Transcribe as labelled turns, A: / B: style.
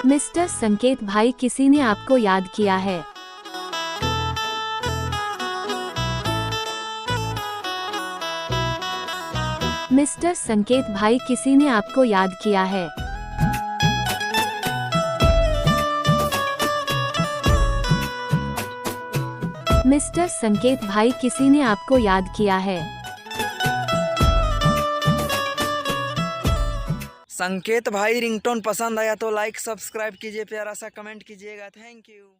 A: Mister संकेत भाई, किसी ने आपको याद किया है। मिस्टर संकेत भाई, किसी ने आपको याद किया है। मिस्टर संकेत भाई, किसी ने आपको याद किया है।
B: संकेत भाई, रिंगटोन पसंद आया तो लाइक सब्सक्राइब कीजिए, प्यारा सा कमेंट कीजिएगा। Thank you.